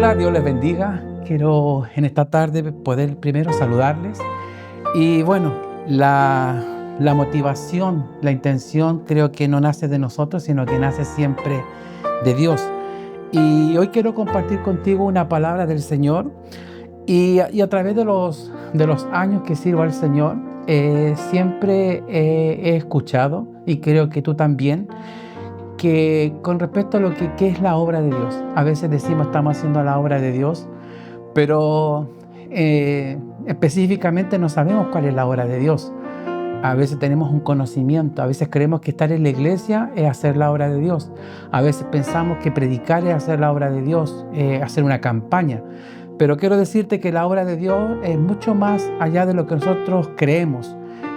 Hola, Dios les bendiga. Quiero en esta tarde poder primero saludarles. Y bueno, la motivación, la intención creo que no nace de nosotros, sino que nace siempre de Dios. Y hoy quiero compartir contigo una palabra del Señor. Y a través de los años que sirvo al Señor, siempre he escuchado, y creo que tú también, que con respecto a lo que qué es la obra de Dios. A veces decimos estamos haciendo la obra de Dios, pero específicamente no sabemos cuál es la obra de Dios. A veces tenemos un conocimiento, a veces creemos que estar en la iglesia es hacer la obra de Dios. A veces pensamos que predicar es hacer la obra de Dios, hacer una campaña. Pero quiero decirte que la obra de Dios es mucho más allá de lo que nosotros creemos.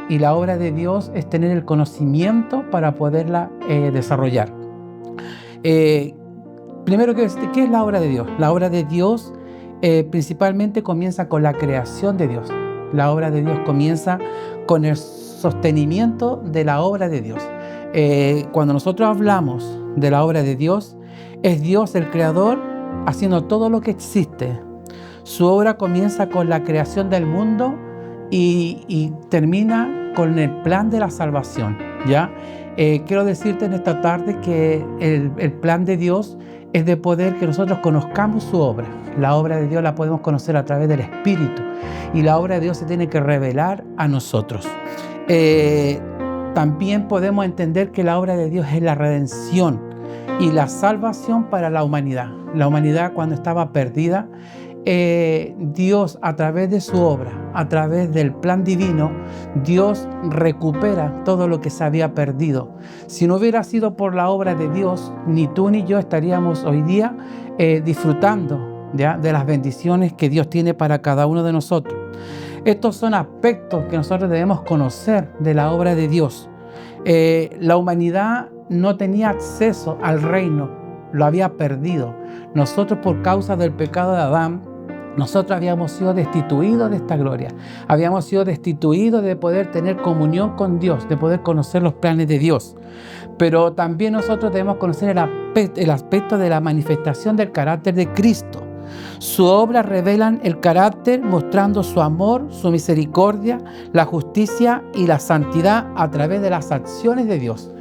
Y la obra de Dios es tener el conocimiento para poderla desarrollar. Primero, ¿qué es la obra de Dios? La obra de Dios principalmente comienza con la creación de Dios. La obra de Dios comienza con el sostenimiento de la obra de Dios. Cuando nosotros hablamos de la obra de Dios, es Dios el creador haciendo todo lo que existe. Su obra comienza con la creación del mundo y termina con el plan de la salvación, ¿ya? Quiero decirte en esta tarde que el plan de Dios es de poder que nosotros conozcamos su obra. La obra de Dios la podemos conocer a través del Espíritu y la obra de Dios se tiene que revelar a nosotros. También podemos entender que la obra de Dios es la redención y la salvación para la humanidad. La humanidad, cuando estaba perdida, Dios, a través de su obra, a través del plan divino, Dios recupera todo lo que se había perdido. Si no hubiera sido por la obra de Dios, ni tú ni yo estaríamos hoy día disfrutando, ¿ya?, de las bendiciones que Dios tiene para cada uno de nosotros. Estos son aspectos que nosotros debemos conocer de la obra de Dios. La humanidad no tenía acceso al reino, lo había perdido. Nosotros, por causa del pecado de Adán, nosotros habíamos sido destituidos de esta gloria. Habíamos sido destituidos de poder tener comunión con Dios, de poder conocer los planes de Dios. Pero también nosotros debemos conocer el aspecto de la manifestación del carácter de Cristo. Su obra revelan el carácter, mostrando su amor, su misericordia, la justicia y la santidad a través de las acciones de Dios.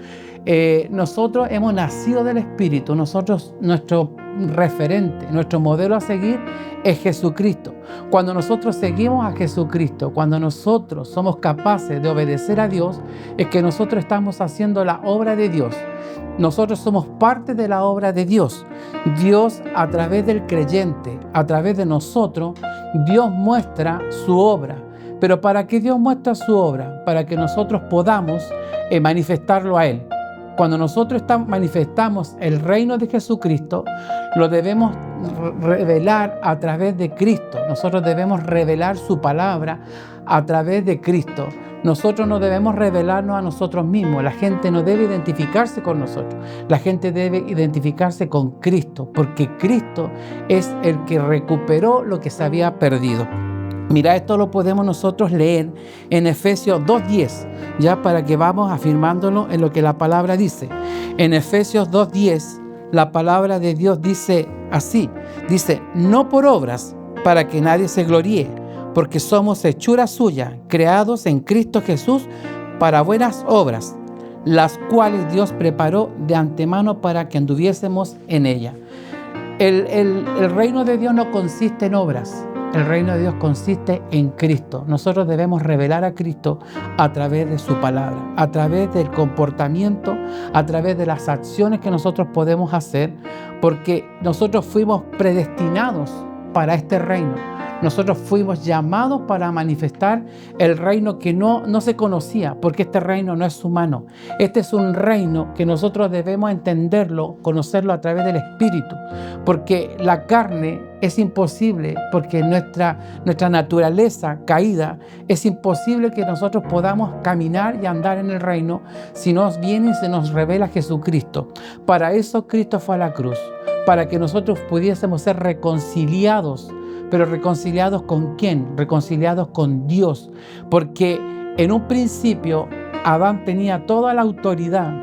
Nosotros hemos nacido del Espíritu. Nuestro referente, nuestro modelo a seguir es Jesucristo. Cuando nosotros seguimos a Jesucristo, cuando nosotros somos capaces de obedecer a Dios, es que nosotros estamos haciendo la obra de Dios. Nosotros somos parte de la obra de Dios. Dios, a través del creyente, a través de nosotros, Dios muestra su obra. Pero ¿para qué Dios muestra su obra? Para que nosotros podamos manifestarlo a Él. Cuando nosotros manifestamos el reino de Jesucristo, lo debemos revelar a través de Cristo. Nosotros debemos revelar su palabra a través de Cristo. Nosotros no debemos revelarnos a nosotros mismos. La gente no debe identificarse con nosotros. La gente debe identificarse con Cristo, porque Cristo es el que recuperó lo que se había perdido. Mira, esto lo podemos nosotros leer en Efesios 2:10, ya para que vamos afirmándolo en lo que la palabra dice. En Efesios 2:10, la palabra de Dios dice así, dice: no por obras, para que nadie se gloríe, porque somos hechura suya, creados en Cristo Jesús para buenas obras, las cuales Dios preparó de antemano para que anduviésemos en ella. El reino de Dios no consiste en obras. El reino de Dios consiste en Cristo. Nosotros debemos revelar a Cristo a través de su palabra, a través del comportamiento, a través de las acciones que nosotros podemos hacer, porque nosotros fuimos predestinados para este reino. Nosotros fuimos llamados para manifestar el reino que no se conocía, porque este reino no es humano. Este es un reino que nosotros debemos entenderlo, conocerlo a través del Espíritu, porque la carne es imposible, porque nuestra naturaleza caída, es imposible que nosotros podamos caminar y andar en el reino si nos viene y se nos revela Jesucristo. Para eso Cristo fue a la cruz, para que nosotros pudiésemos ser reconciliados. ¿Pero reconciliados con quién? Reconciliados con Dios. Porque en un principio Adán tenía toda la autoridad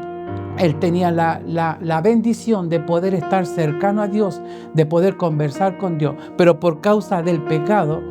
él tenía la bendición de poder estar cercano a Dios, de poder conversar con Dios. Pero por causa del pecado,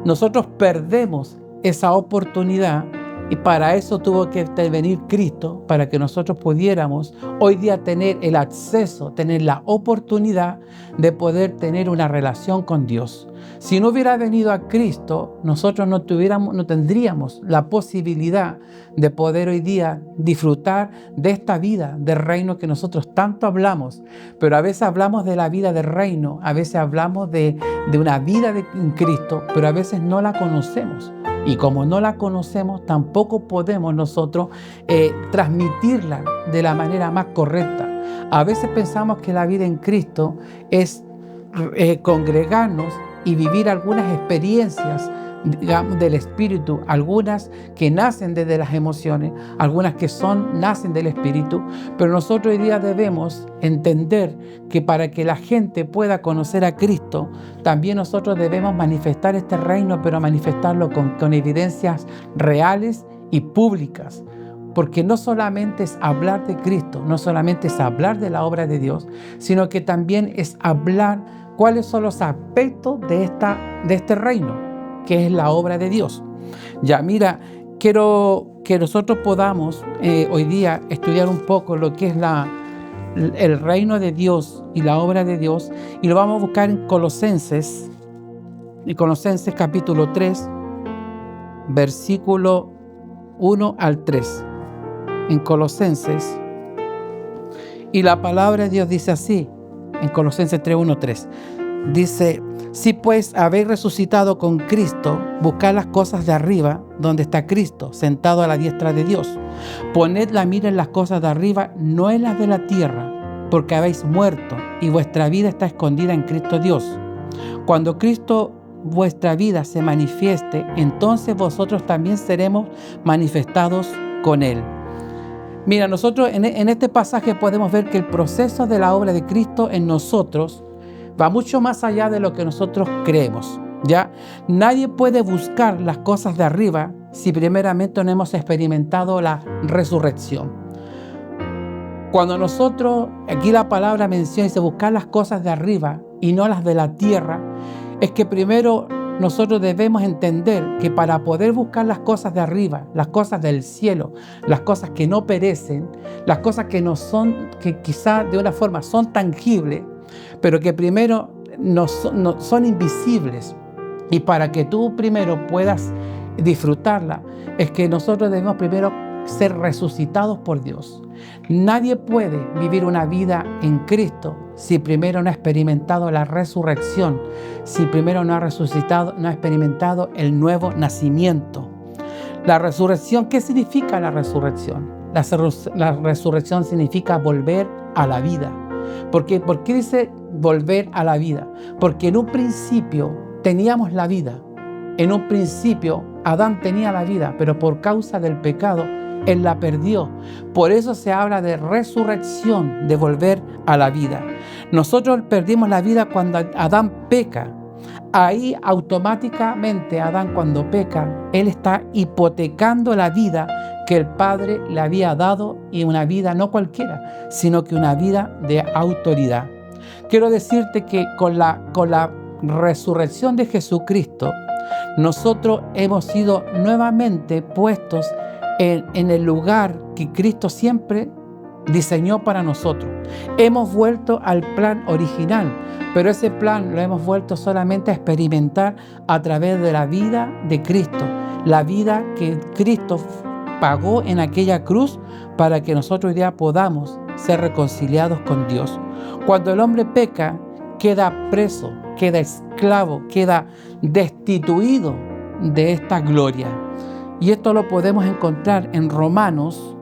nosotros perdemos esa oportunidad y para eso tuvo que venir Cristo, para que nosotros pudiéramos hoy día tener el acceso, tener la oportunidad de poder tener una relación con Dios. Si no hubiera venido a Cristo, nosotros no tendríamos la posibilidad de poder hoy día disfrutar de esta vida del reino que nosotros tanto hablamos. Pero a veces hablamos de la vida del reino, a veces hablamos de una vida en Cristo, pero a veces no la conocemos. Y como no la conocemos, tampoco podemos nosotros transmitirla de la manera más correcta. A veces pensamos que la vida en Cristo es congregarnos y vivir algunas experiencias, digamos, del Espíritu, algunas que nacen desde las emociones, algunas que nacen del Espíritu, pero nosotros hoy día debemos entender que para que la gente pueda conocer a Cristo, también nosotros debemos manifestar este reino, pero manifestarlo con evidencias reales y públicas. Porque no solamente es hablar de Cristo, no solamente es hablar de la obra de Dios, sino que también es hablar cuáles son los aspectos de este reino, que es la obra de Dios. Ya, mira, quiero que nosotros podamos hoy día estudiar un poco lo que es el reino de Dios y la obra de Dios, y lo vamos a buscar en Colosenses capítulo 3, versículo 1 al 3. En Colosenses, y la palabra de Dios dice así, en Colosenses 3, 1, 3. Dice: si pues habéis resucitado con Cristo, buscad las cosas de arriba, donde está Cristo, sentado a la diestra de Dios. Poned la mira en las cosas de arriba, no en las de la tierra, porque habéis muerto, y vuestra vida está escondida en Cristo Dios. Cuando Cristo vuestra vida se manifieste, entonces vosotros también seremos manifestados con Él. Mira, nosotros en este pasaje podemos ver que el proceso de la obra de Cristo en nosotros va mucho más allá de lo que nosotros creemos, ¿ya? Nadie puede buscar las cosas de arriba si primeramente no hemos experimentado la resurrección. Cuando nosotros, aquí la palabra menciona, dice buscar las cosas de arriba y no las de la tierra, es que primero nosotros debemos entender que para poder buscar las cosas de arriba, las cosas del cielo, las cosas que no perecen, las cosas que no son, que quizás de una forma son tangibles, pero que primero no son invisibles, y para que tú primero puedas disfrutarla, es que nosotros debemos primero ser resucitados por Dios. Nadie puede vivir una vida en Cristo si primero no ha experimentado la resurrección, si primero no ha resucitado, no ha experimentado el nuevo nacimiento. La resurrección, ¿qué significa la resurrección? La resurrección significa volver a la vida. ¿Por qué dice volver a la vida? Porque en un principio teníamos la vida. En un principio Adán tenía la vida, pero por causa del pecado él la perdió. Por eso se habla de resurrección, de volver a la vida. Nosotros perdimos la vida cuando Adán peca. Ahí automáticamente Adán, cuando peca, él está hipotecando la vida que el Padre le había dado, y una vida no cualquiera, sino que una vida de autoridad. Quiero decirte que con la resurrección de Jesucristo, nosotros hemos sido nuevamente puestos en el lugar que Cristo siempre diseñó para nosotros. Hemos vuelto al plan original, pero ese plan lo hemos vuelto solamente a experimentar a través de la vida de Cristo, la vida que Cristo pagó en aquella cruz para que nosotros hoy día podamos ser reconciliados con Dios. Cuando el hombre peca, queda preso, queda esclavo, queda destituido de esta gloria. Y esto lo podemos encontrar en Romanos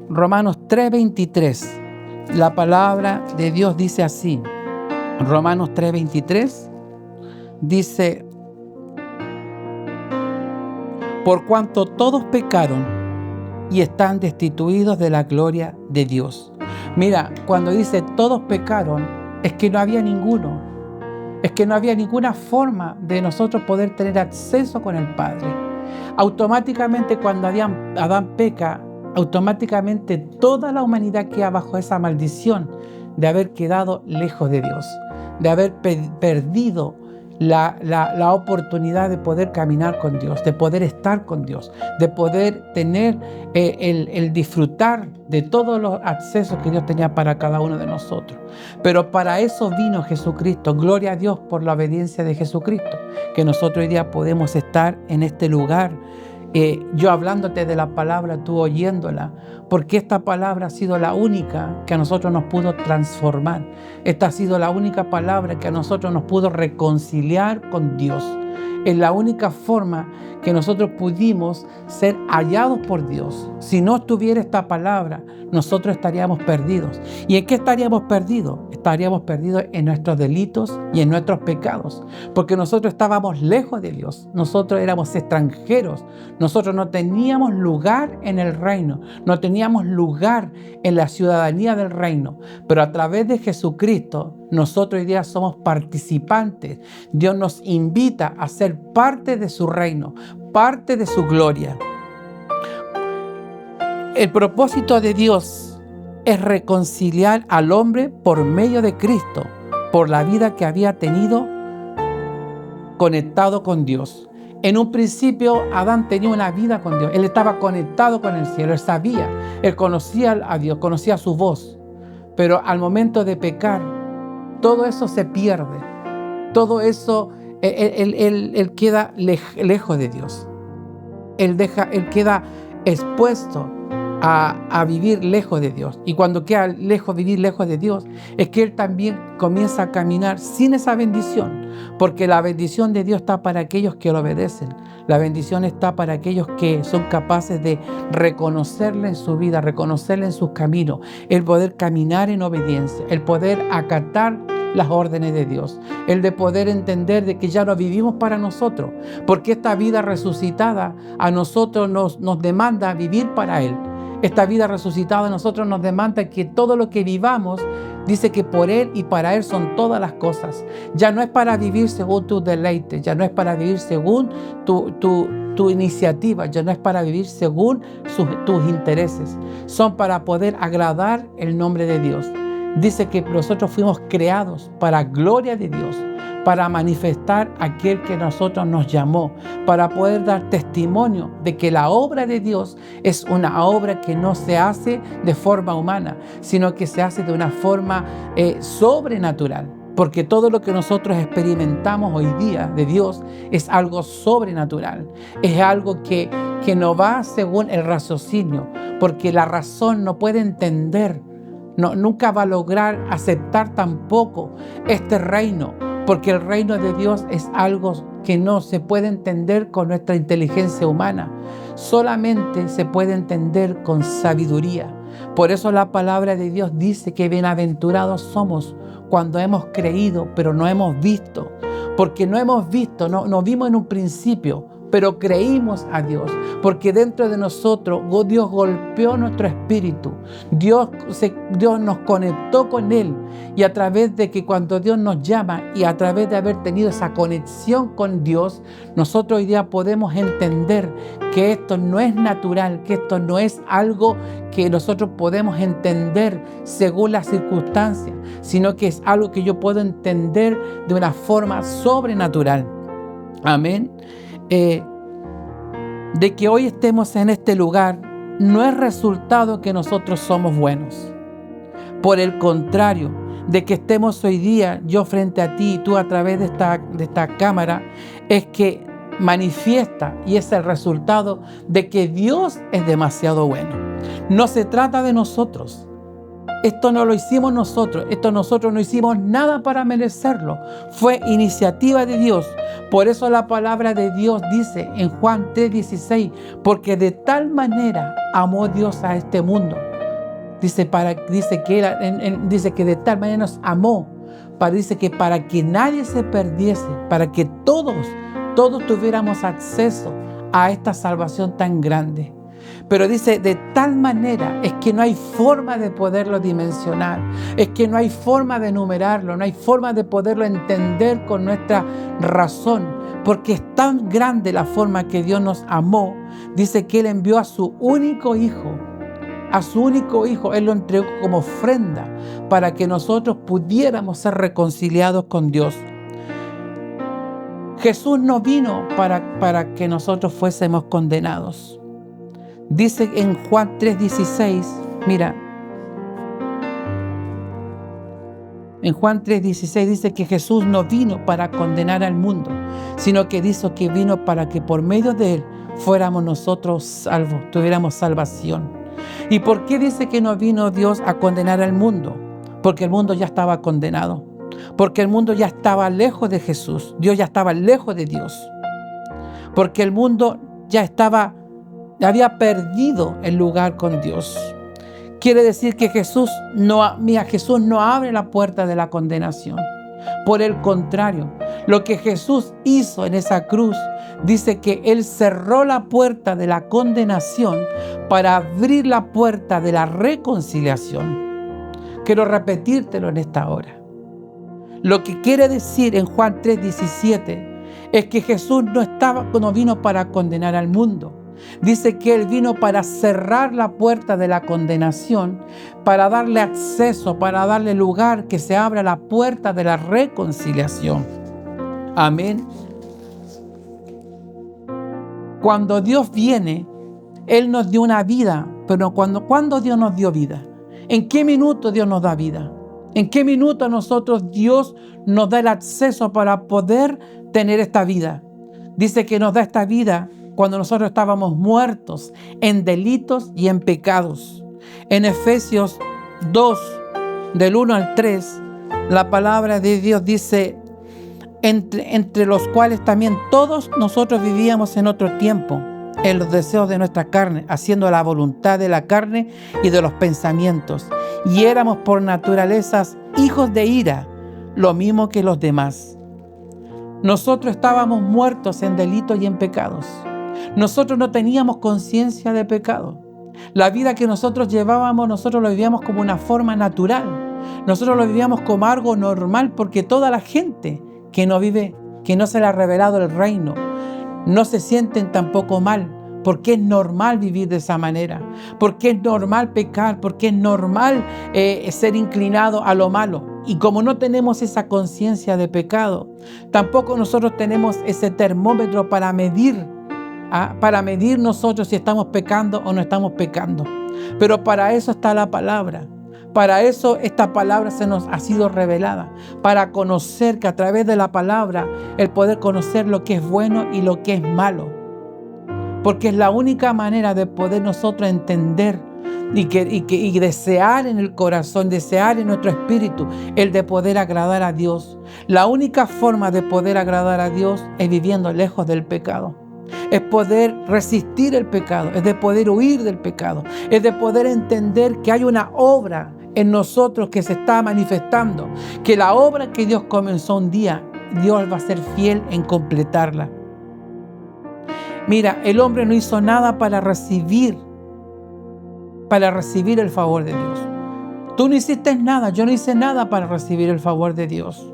3:23. La palabra de Dios dice así. Romanos 3:23 dice: por cuanto todos pecaron y están destituidos de la gloria de Dios. Mira, cuando dice todos pecaron, es que no había ninguno. Es que no había ninguna forma de nosotros poder tener acceso con el Padre. Automáticamente cuando Adán peca, automáticamente toda la humanidad queda bajo esa maldición de haber quedado lejos de Dios, de haber perdido la oportunidad de poder caminar con Dios, de poder estar con Dios, de poder tener el disfrutar de todos los accesos que Dios tenía para cada uno de nosotros. Pero para eso vino Jesucristo. Gloria a Dios por la obediencia de Jesucristo, que nosotros hoy día podemos estar en este lugar. Yo hablándote de la palabra, tú oyéndola, porque esta palabra ha sido la única que a nosotros nos pudo transformar. Esta ha sido la única palabra que a nosotros nos pudo reconciliar con Dios. Es la única forma que nosotros pudimos ser hallados por Dios. Si no estuviera esta palabra, nosotros estaríamos perdidos. ¿Y en qué estaríamos perdidos? Estaríamos perdidos en nuestros delitos y en nuestros pecados, porque nosotros estábamos lejos de Dios. Nosotros éramos extranjeros. Nosotros no teníamos lugar en el reino, no teníamos lugar en la ciudadanía del reino. Pero a través de Jesucristo, nosotros hoy día somos participantes. Dios nos invita a ser parte de su reino, parte de su gloria. El propósito de Dios es reconciliar al hombre por medio de Cristo, por la vida que había tenido conectado con Dios. En un principio, Adán tenía una vida con Dios. Él estaba conectado con el cielo, él sabía, él conocía a Dios, conocía su voz. Pero al momento de pecar, todo eso se pierde. Todo eso, él queda lejos de Dios. Él queda expuesto a vivir lejos de Dios. Y cuando queda vivir lejos de Dios, es que él también comienza a caminar sin esa bendición, porque la bendición de Dios está para aquellos que lo obedecen. La bendición está para aquellos que son capaces de reconocerle en su vida, reconocerle en sus caminos, el poder caminar en obediencia, el poder acatar las órdenes de Dios, el de poder entender de que ya no vivimos para nosotros, porque esta vida resucitada a nosotros nos demanda vivir para Él. Esta vida resucitada a nosotros nos demanda que todo lo que vivamos, dice que por Él y para Él son todas las cosas. Ya no es para vivir según tus deleites, ya no es para vivir según tu iniciativa, ya no es para vivir según tus intereses. Son para poder agradar el nombre de Dios. Dice que nosotros fuimos creados para gloria de Dios, para manifestar aquel que nosotros nos llamó, para poder dar testimonio de que la obra de Dios es una obra que no se hace de forma humana, sino que se hace de una forma sobrenatural. Porque todo lo que nosotros experimentamos hoy día de Dios es algo sobrenatural, es algo que no va según el raciocinio, porque la razón no puede entender, nunca va a lograr aceptar tampoco este reino, porque el reino de Dios es algo que no se puede entender con nuestra inteligencia humana, solamente se puede entender con sabiduría. Por eso la palabra de Dios dice que bienaventurados somos cuando hemos creído, pero no hemos visto, porque no hemos visto, no vimos en un principio, pero creímos a Dios, porque dentro de nosotros Dios golpeó nuestro espíritu, Dios nos conectó con Él, y a través de que cuando Dios nos llama y a través de haber tenido esa conexión con Dios, nosotros hoy día podemos entender que esto no es natural, que esto no es algo que nosotros podemos entender según las circunstancias, sino que es algo que yo puedo entender de una forma sobrenatural. Amén. De que hoy estemos en este lugar no es resultado que nosotros somos buenos. Por el contrario, de que estemos hoy día, yo frente a ti y tú a través de esta cámara, es que manifiesta y es el resultado de que Dios es demasiado bueno. No se trata de nosotros. Esto no lo hicimos nosotros, nosotros no hicimos nada para merecerlo. Fue iniciativa de Dios. Por eso la palabra de Dios dice en Juan 3:16, porque de tal manera amó Dios a este mundo. Dice que de tal manera nos amó, dice que para que nadie se perdiese, para que todos tuviéramos acceso a esta salvación tan grande. Pero dice, de tal manera, es que no hay forma de poderlo dimensionar, es que no hay forma de enumerarlo, no hay forma de poderlo entender con nuestra razón, porque es tan grande la forma que Dios nos amó. Dice que Él envió a su único Hijo A su único Hijo, Él lo entregó como ofrenda para que nosotros pudiéramos ser reconciliados con Dios. Jesús no vino para que nosotros fuésemos condenados. Dice en Juan 3:16, mira, en Juan 3:16 dice que Jesús no vino para condenar al mundo, sino que dice que vino para que por medio de Él fuéramos nosotros salvos, tuviéramos salvación. ¿Y por qué dice que no vino Dios a condenar al mundo? Porque el mundo ya estaba condenado, porque el mundo ya estaba lejos de Jesús, Dios ya estaba lejos de Dios, porque el mundo ya había perdido el lugar con Dios. Quiere decir que Jesús no abre la puerta de la condenación. Por el contrario, lo que Jesús hizo en esa cruz, dice que Él cerró la puerta de la condenación para abrir la puerta de la reconciliación. Quiero repetírtelo en esta hora. Lo que quiere decir en Juan 3:17 es que Jesús no vino para condenar al mundo. Dice que Él vino para cerrar la puerta de la condenación, para darle acceso, para darle lugar, que se abra la puerta de la reconciliación. Amén. Cuando Dios viene, Él nos dio una vida, pero ¿cuándo Dios nos dio vida? ¿En qué minuto Dios nos da vida? ¿En qué minuto a nosotros Dios nos da el acceso para poder tener esta vida? Dice que nos da esta vida cuando nosotros estábamos muertos en delitos y en pecados. En Efesios 2, del 1 al 3, la palabra de Dios dice, entre los cuales también todos nosotros vivíamos en otro tiempo, en los deseos de nuestra carne, haciendo la voluntad de la carne y de los pensamientos. Y éramos por naturalezas hijos de ira, lo mismo que los demás. Nosotros estábamos muertos en delitos y en pecados. Nosotros no teníamos conciencia de pecado. La vida que nosotros llevábamos, nosotros lo vivíamos como una forma natural. Nosotros lo vivíamos como algo normal, porque toda la gente que no vive, que no se le ha revelado el reino, no se sienten tampoco mal, porque es normal vivir de esa manera, porque es normal pecar, porque es normal ser inclinado a lo malo. Y como no tenemos esa conciencia de pecado, tampoco nosotros tenemos ese termómetro para medir nosotros si estamos pecando o no estamos pecando. Pero para eso está la palabra. Para eso esta palabra se nos ha sido revelada, para conocer que a través de la palabra, el poder conocer lo que es bueno y lo que es malo. Porque es la única manera de poder nosotros entender y desear en el corazón, desear en nuestro espíritu, el de poder agradar a Dios. La única forma de poder agradar a Dios es viviendo lejos del pecado. Es poder resistir el pecado, es de poder huir del pecado, es de poder entender que hay una obra en nosotros que se está manifestando, que la obra que Dios comenzó un día, Dios va a ser fiel en completarla. Mira, el hombre no hizo nada para recibir el favor de Dios. Tú no hiciste nada, yo no hice nada para recibir el favor de Dios.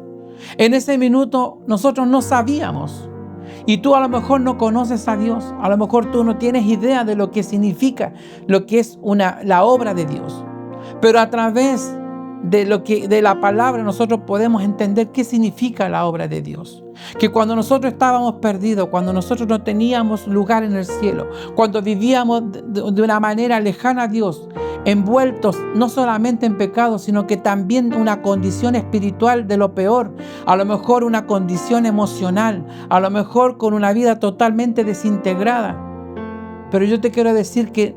En ese minuto nosotros no sabíamos. Y tú a lo mejor no conoces a Dios, a lo mejor tú no tienes idea de lo que significa, lo que es la obra de Dios. Pero a través de la palabra nosotros podemos entender qué significa la obra de Dios. Que cuando nosotros estábamos perdidos, cuando nosotros no teníamos lugar en el cielo, cuando vivíamos de una manera lejana a Dios, envueltos no solamente en pecado, sino que también una condición espiritual de lo peor, a lo mejor una condición emocional, a lo mejor con una vida totalmente desintegrada. Pero yo te quiero decir que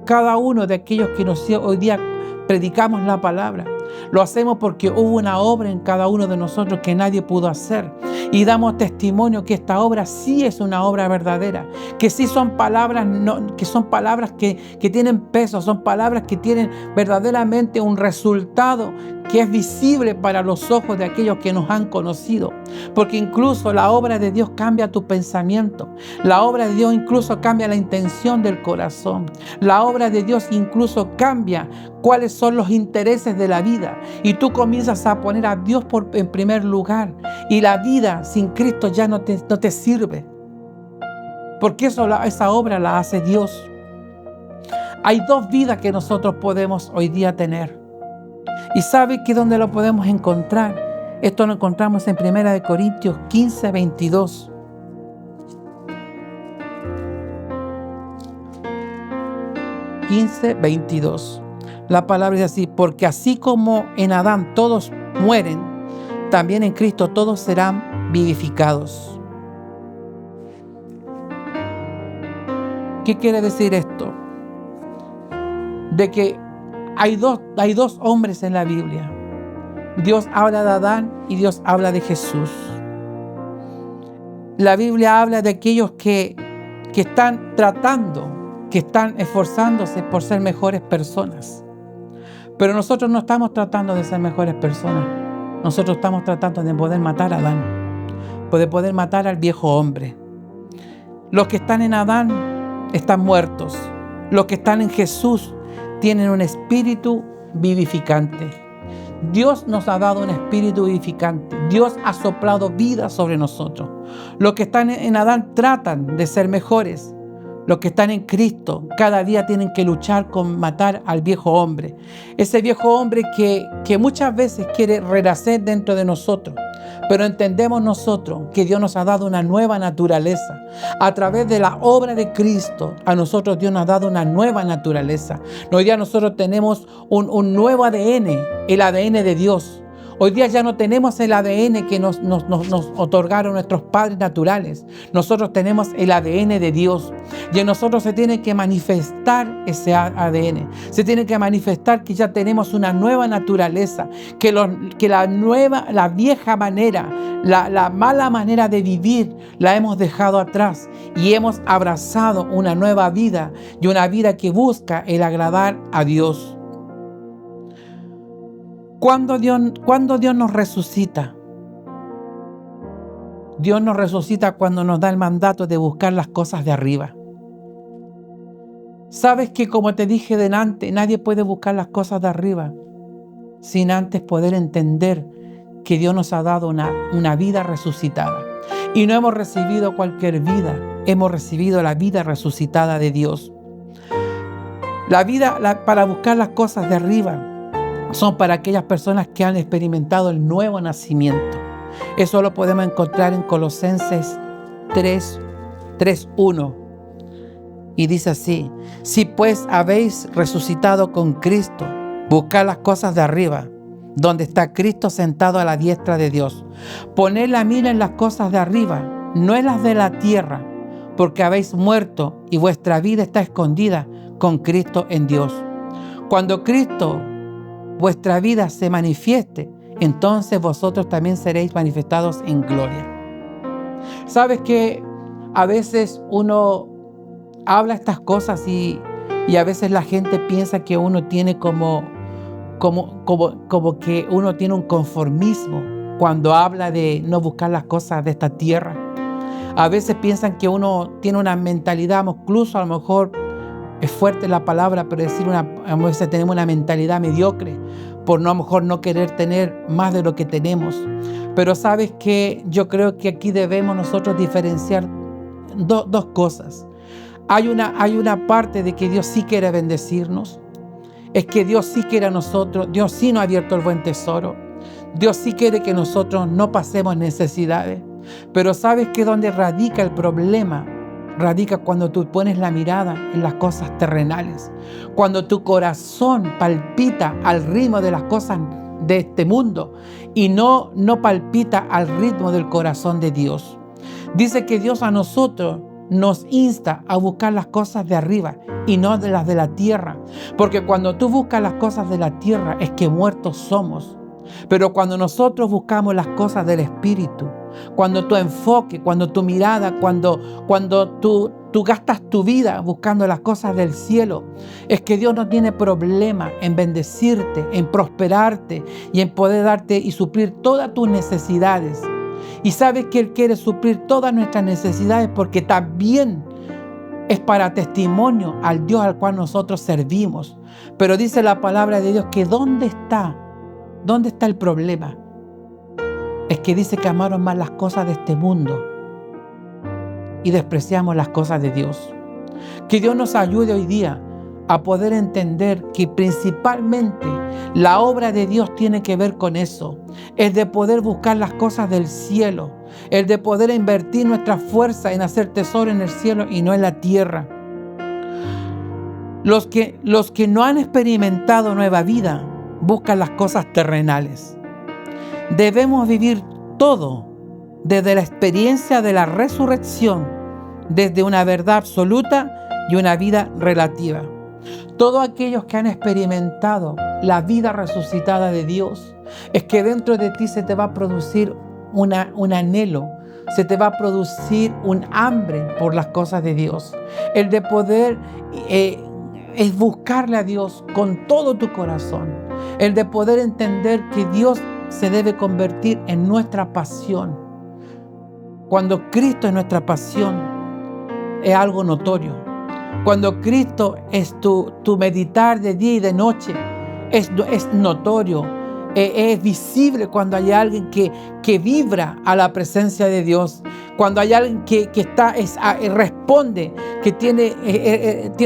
cada uno de aquellos que hoy día predicamos la palabra, lo hacemos porque hubo una obra en cada uno de nosotros que nadie pudo hacer. Y damos testimonio que esta obra sí es una obra verdadera, que sí son palabras, que son palabras que tienen peso, son palabras que tienen verdaderamente un resultado que es visible para los ojos de aquellos que nos han conocido. Porque incluso la obra de Dios cambia tu pensamiento. La obra de Dios incluso cambia la intención del corazón. La obra de Dios incluso cambia cuáles son los intereses de la vida. Y tú comienzas a poner a Dios en primer lugar. Y la vida sin Cristo ya no te sirve. Porque esa obra la hace Dios. Hay dos vidas que nosotros podemos hoy día tener. ¿Y sabe que dónde lo podemos encontrar? Esto lo encontramos en 1 Corintios 15, 22. La palabra es así: porque así como en Adán todos mueren, también en Cristo todos serán vivificados. ¿Qué quiere decir esto? De que hay dos hombres en la Biblia. Dios habla de Adán y Dios habla de Jesús. La Biblia habla de aquellos que están tratando, que están esforzándose por ser mejores personas. Pero nosotros no estamos tratando de ser mejores personas. Nosotros estamos tratando de poder matar a Adán, de poder matar al viejo hombre. Los que están en Adán están muertos. Los que están en Jesús tienen un espíritu vivificante. Dios nos ha dado un espíritu vivificante. Dios ha soplado vida sobre nosotros. Los que están en Adán tratan de ser mejores. Los que están en Cristo cada día tienen que luchar con matar al viejo hombre. Ese viejo hombre que muchas veces quiere renacer dentro de nosotros. Pero entendemos nosotros que Dios nos ha dado una nueva naturaleza. A través de la obra de Cristo, a nosotros Dios nos ha dado una nueva naturaleza. Hoy día nosotros tenemos un nuevo ADN, el ADN de Dios. Hoy día ya no tenemos el ADN que nos otorgaron nuestros padres naturales. Nosotros tenemos el ADN de Dios. Y en nosotros se tiene que manifestar ese ADN. Se tiene que manifestar que ya tenemos una nueva naturaleza. Que la vieja manera, la mala manera de vivir, la hemos dejado atrás. Y hemos abrazado una nueva vida. Y una vida que busca el agradar a Dios. ¿Cuándo Dios nos resucita? Dios nos resucita cuando nos da el mandato de buscar las cosas de arriba. Sabes que, como te dije delante, nadie puede buscar las cosas de arriba sin antes poder entender que Dios nos ha dado una vida resucitada. Y no hemos recibido cualquier vida, hemos recibido la vida resucitada de Dios. Para buscar las cosas de arriba son para aquellas personas que han experimentado el nuevo nacimiento. Eso lo podemos encontrar en Colosenses 3:1. Y dice así: si pues habéis resucitado con Cristo, buscad las cosas de arriba, donde está Cristo sentado a la diestra de Dios. Poned la mira en las cosas de arriba, no en las de la tierra, porque habéis muerto y vuestra vida está escondida con Cristo en Dios. Cuando Cristo, vuestra vida, se manifieste, entonces vosotros también seréis manifestados en gloria. Sabes que a veces uno habla estas cosas y a veces la gente piensa que uno tiene como que uno tiene un conformismo cuando habla de no buscar las cosas de esta tierra. A veces piensan que uno tiene una mentalidad, incluso a lo mejor es fuerte la palabra, pero a veces tenemos una mentalidad mediocre por a lo mejor no querer tener más de lo que tenemos. Pero sabes que yo creo que aquí debemos nosotros diferenciar dos cosas. Hay una parte de que Dios sí quiere bendecirnos. Es que Dios sí quiere a nosotros. Dios sí nos ha abierto el buen tesoro. Dios sí quiere que nosotros no pasemos necesidades. Pero ¿sabes que donde radica el problema? Radica cuando tú pones la mirada en las cosas terrenales. Cuando tu corazón palpita al ritmo de las cosas de este mundo y no palpita al ritmo del corazón de Dios. Dice que Dios a nosotros nos insta a buscar las cosas de arriba y no de las de la tierra. Porque cuando tú buscas las cosas de la tierra es que muertos somos. Pero cuando nosotros buscamos las cosas del Espíritu, cuando tu enfoque, cuando tu mirada, cuando tú gastas tu vida buscando las cosas del cielo, es que Dios no tiene problema en bendecirte, en prosperarte y en poder darte y suplir todas tus necesidades. Y sabes que Él quiere suplir todas nuestras necesidades porque también es para testimonio al Dios al cual nosotros servimos. Pero dice la palabra de Dios que ¿dónde está el problema? Es que dice que amaron más las cosas de este mundo y despreciamos las cosas de Dios. Que Dios nos ayude hoy día a poder entender que principalmente la obra de Dios tiene que ver con eso. Es de poder buscar las cosas del cielo. El de poder invertir nuestra fuerza en hacer tesoro en el cielo y no en la tierra. Los que no han experimentado nueva vida buscan las cosas terrenales. Debemos vivir todo desde la experiencia de la resurrección, desde una verdad absoluta y una vida relativa. Todos aquellos que han experimentado la vida resucitada de Dios, es que dentro de ti se te va a producir un anhelo, se te va a producir un hambre por las cosas de Dios. El de poder es buscarle a Dios con todo tu corazón. El de poder entender que Dios se debe convertir en nuestra pasión. Cuando Cristo es nuestra pasión, es algo notorio. Cuando Cristo es tu meditar de día y de noche, es notorio, es visible cuando hay alguien que vibra a la presencia de Dios. Cuando hay alguien que responde, que tiene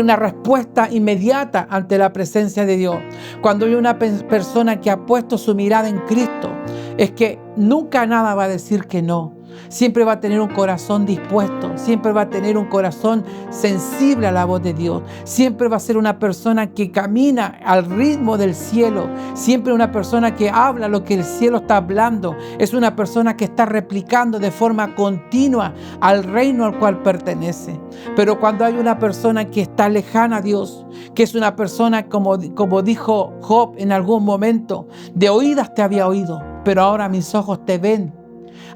una respuesta inmediata ante la presencia de Dios. Cuando hay una persona que ha puesto su mirada en Cristo, es que nunca nada va a decir que no. Siempre va a tener un corazón dispuesto, siempre va a tener un corazón sensible a la voz de Dios, siempre va a ser una persona que camina al ritmo del cielo, siempre una persona que habla lo que el cielo está hablando, es una persona que está replicando de forma continua al reino al cual pertenece. Pero cuando hay una persona que está lejana a Dios, que es una persona como dijo Job en algún momento, de oídas te había oído, pero ahora mis ojos te ven.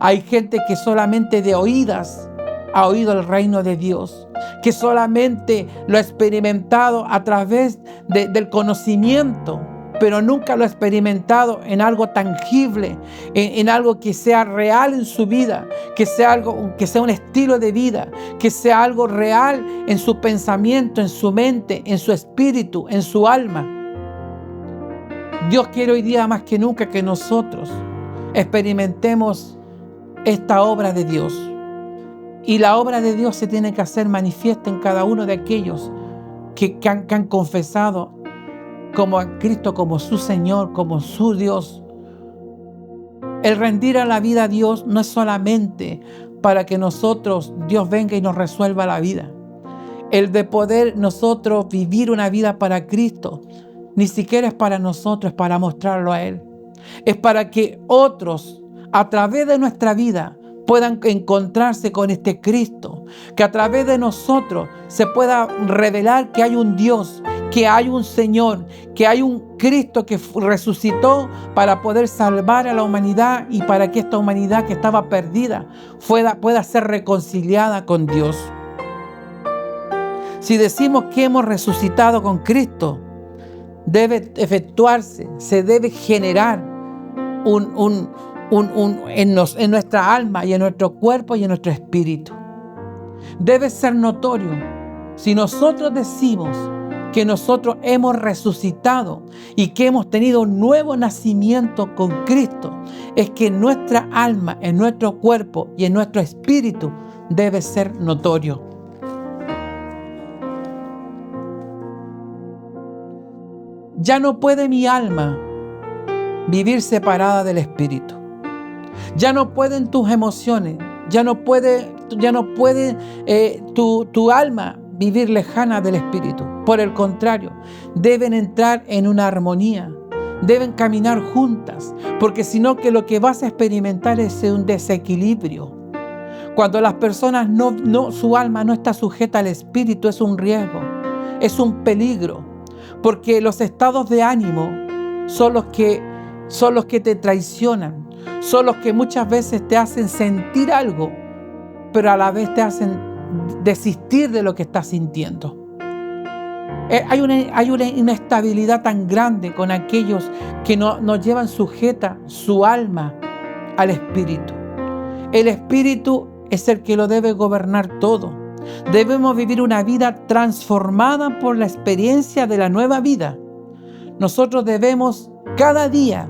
Hay gente que solamente de oídas ha oído el reino de Dios, que solamente lo ha experimentado a través del conocimiento, pero nunca lo ha experimentado en algo tangible, en algo que sea real en su vida, que sea un estilo de vida, que sea algo real en su pensamiento, en su mente, en su espíritu, en su alma. Dios quiere hoy día más que nunca que nosotros experimentemos esta obra de Dios. Y la obra de Dios se tiene que hacer manifiesta en cada uno de aquellos que han confesado como a Cristo, como su Señor, como su Dios. El rendir a la vida a Dios no es solamente para que Dios venga y nos resuelva la vida. El de poder nosotros vivir una vida para Cristo, ni siquiera es para nosotros, es para mostrarlo a Él. Es para que otros, a través de nuestra vida, puedan encontrarse con este Cristo, que a través de nosotros se pueda revelar que hay un Dios, que hay un Señor, que hay un Cristo que resucitó para poder salvar a la humanidad y para que esta humanidad que estaba perdida pueda ser reconciliada con Dios. Si decimos que hemos resucitado con Cristo, debe efectuarse, se debe generar en nuestra alma y en nuestro cuerpo y en nuestro espíritu. Debe ser notorio. Si nosotros decimos que nosotros hemos resucitado y que hemos tenido un nuevo nacimiento con Cristo, es que en nuestra alma, en nuestro cuerpo y en nuestro espíritu debe ser notorio. Ya no puede mi alma vivir separada del espíritu. Ya no pueden tus emociones, ya no puede tu alma vivir lejana del espíritu. Por el contrario, deben entrar en una armonía, deben caminar juntas, porque si no, que lo que vas a experimentar es un desequilibrio. Cuando las personas su alma no está sujeta al espíritu, es un riesgo, es un peligro, porque los estados de ánimo son los que te traicionan, son los que muchas veces te hacen sentir algo, pero a la vez te hacen desistir de lo que estás sintiendo. Hay una inestabilidad tan grande con aquellos que no llevan sujeta su alma al espíritu. El espíritu es el que lo debe gobernar todo. Debemos vivir una vida transformada por la experiencia de la nueva vida. Nosotros debemos cada día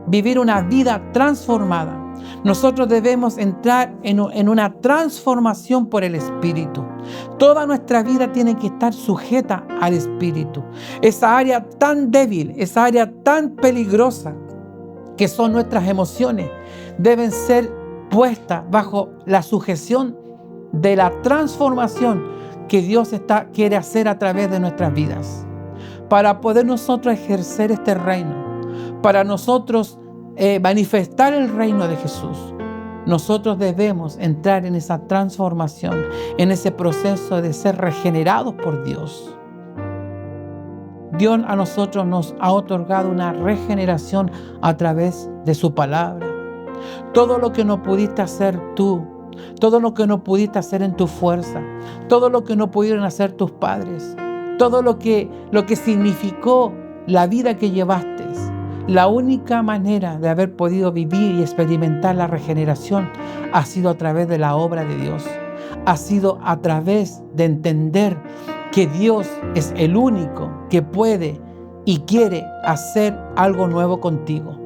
vivir una vida transformada. Nosotros debemos entrar en una transformación por el Espíritu. Toda nuestra vida tiene que estar sujeta al Espíritu. Esa área tan débil, esa área tan peligrosa que son nuestras emociones, deben ser puestas bajo la sujeción de la transformación que Dios quiere hacer a través de nuestras vidas. Para poder nosotros ejercer este reino, para nosotros manifestar el reino de Jesús, nosotros debemos entrar en esa transformación, en ese proceso de ser regenerados por Dios. Dios a nosotros nos ha otorgado una regeneración a través de su palabra. Todo lo que no pudiste hacer tú, todo lo que no pudiste hacer en tu fuerza, todo lo que no pudieron hacer tus padres, todo lo que significó la vida que llevaste, la única manera de haber podido vivir y experimentar la regeneración ha sido a través de la obra de Dios. Ha sido a través de entender que Dios es el único que puede y quiere hacer algo nuevo contigo.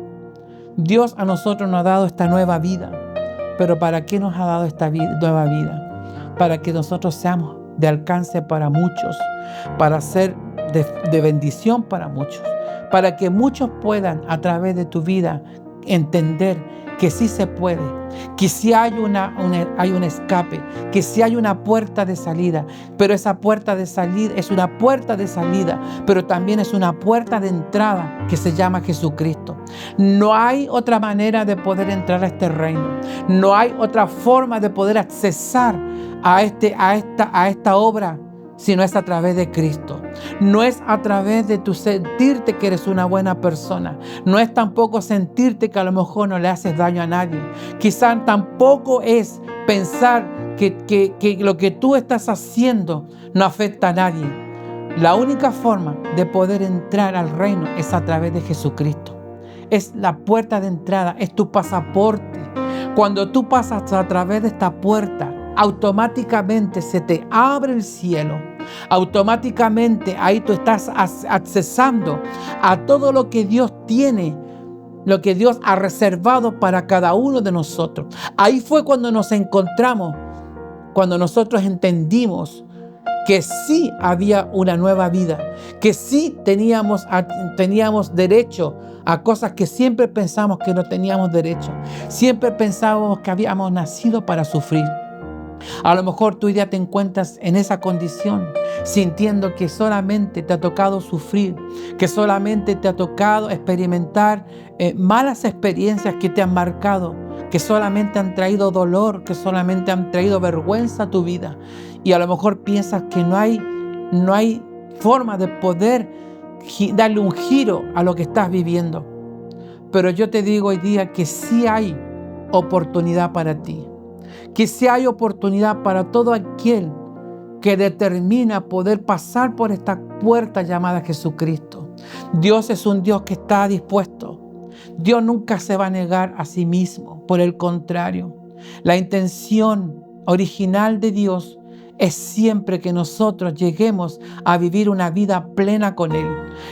Dios a nosotros nos ha dado esta nueva vida. Pero ¿para qué nos ha dado esta nueva vida? Para que nosotros seamos de alcance para muchos, para ser de bendición para muchos, para que muchos puedan a través de tu vida entender que sí se puede, que sí hay un escape, que sí hay una puerta de salida, pero esa puerta de salida es una puerta de salida, pero también es una puerta de entrada que se llama Jesucristo. No hay otra manera de poder entrar a este reino, no hay otra forma de poder accesar a esta obra, sino es a través de Cristo. No es a través de tu sentirte que eres una buena persona. No es tampoco sentirte que a lo mejor no le haces daño a nadie. Quizás tampoco es pensar que lo que tú estás haciendo no afecta a nadie. La única forma de poder entrar al reino es a través de Jesucristo. Es la puerta de entrada, es tu pasaporte. Cuando tú pasas a través de esta puerta, automáticamente se te abre el cielo. Automáticamente ahí tú estás accesando a todo lo que Dios tiene, lo que Dios ha reservado para cada uno de nosotros. Ahí fue cuando nos encontramos, cuando nosotros entendimos que sí había una nueva vida, que sí teníamos derecho a cosas que siempre pensamos que no teníamos derecho. Siempre pensábamos que habíamos nacido para sufrir. A lo mejor tú ya te encuentras en esa condición, sintiendo que solamente te ha tocado sufrir, que solamente te ha tocado experimentar malas experiencias que te han marcado, que solamente han traído dolor, que solamente han traído vergüenza a tu vida. Y a lo mejor piensas que no hay forma de poder darle un giro a lo que estás viviendo. Pero yo te digo hoy día que sí hay oportunidad para ti. Que sí hay oportunidad para todo aquel que determina poder pasar por esta puerta llamada Jesucristo. Dios es un Dios que está dispuesto. Dios nunca se va a negar a sí mismo. Por el contrario, la intención original de Dios es siempre que nosotros lleguemos a vivir una vida plena con Él.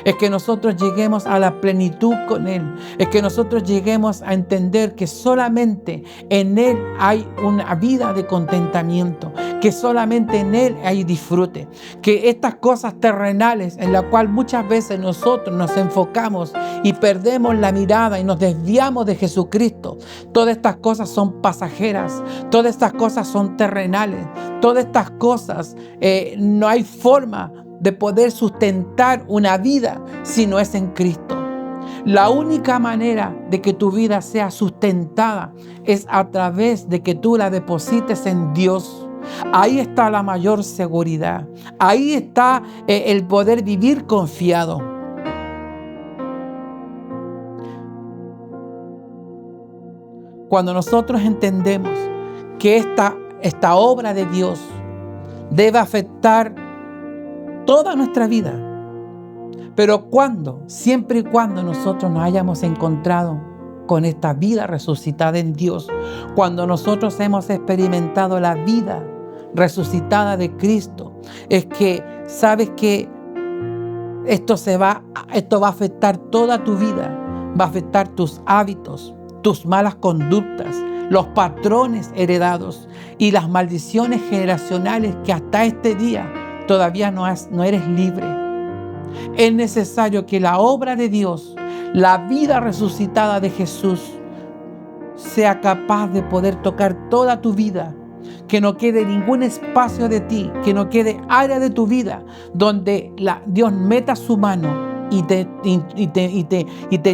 Es que nosotros lleguemos a la plenitud con Él. Es que nosotros lleguemos a entender que solamente en Él hay una vida de contentamiento. Que solamente en Él hay disfrute. Que estas cosas terrenales en las cuales muchas veces nosotros nos enfocamos y perdemos la mirada y nos desviamos de Jesucristo. Todas estas cosas son pasajeras. Todas estas cosas son terrenales. Todas estas cosas, no hay forma de poder sustentar una vida si no es en Cristo. La única manera de que tu vida sea sustentada es a través de que tú la deposites en Dios. Ahí está la mayor seguridad. Ahí está el poder vivir confiado. Cuando nosotros entendemos que esta obra de Dios debe afectar toda nuestra vida. Pero ¿cuándo? Siempre y cuando nosotros nos hayamos encontrado con esta vida resucitada en Dios. Cuando nosotros hemos experimentado la vida resucitada de Cristo. Es que sabes que esto va a afectar toda tu vida. Va a afectar tus hábitos, tus malas conductas, los patrones heredados y las maldiciones generacionales que hasta este día todavía no eres libre. Es necesario que la obra de Dios, la vida resucitada de Jesús, sea capaz de poder tocar toda tu vida, que no quede ningún espacio de ti, que no quede área de tu vida donde Dios meta su mano y te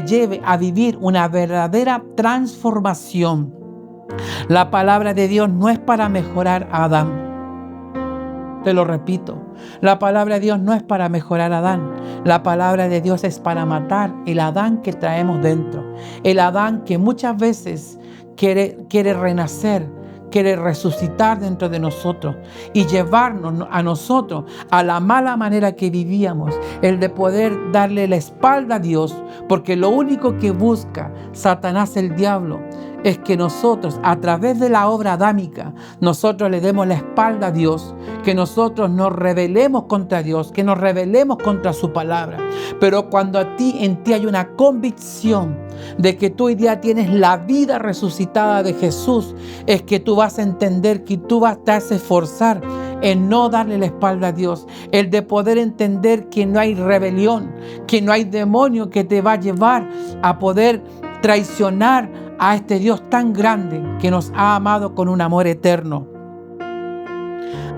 lleve a vivir una verdadera transformación. La palabra de Dios no es para mejorar a Adán. Te lo repito, la palabra de Dios no es para mejorar a Adán. La palabra de Dios es para matar el Adán que traemos dentro. El Adán que muchas veces quiere renacer, quiere resucitar dentro de nosotros y llevarnos a nosotros a la mala manera que vivíamos, el de poder darle la espalda a Dios, porque lo único que busca Satanás, el diablo, es que nosotros, a través de la obra adámica, nosotros le demos la espalda a Dios, que nosotros nos rebelemos contra Dios, que nos rebelemos contra su palabra. Pero cuando en ti hay una convicción de que tú hoy día tienes la vida resucitada de Jesús, es que tú vas a entender que tú te vas a esforzar en no darle la espalda a Dios, el de poder entender que no hay rebelión, que no hay demonio que te va a llevar a poder traicionar a este Dios tan grande que nos ha amado con un amor eterno.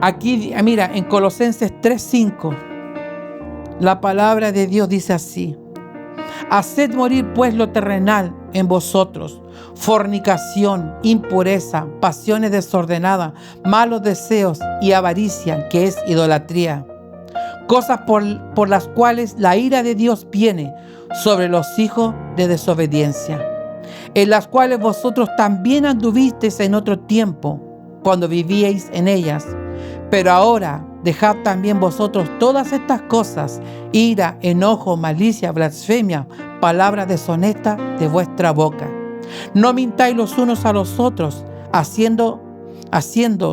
Aquí, mira, en Colosenses 3:5, la palabra de Dios dice así: haced morir pues lo terrenal en vosotros, fornicación, impureza, pasiones desordenadas, malos deseos y avaricia, que es idolatría. Cosas por las cuales la ira de Dios viene sobre los hijos de desobediencia, en las cuales vosotros también anduvisteis en otro tiempo, cuando vivíais en ellas. Pero ahora dejad también vosotros todas estas cosas: ira, enojo, malicia, blasfemia, palabras deshonestas de vuestra boca. No mintáis los unos a los otros,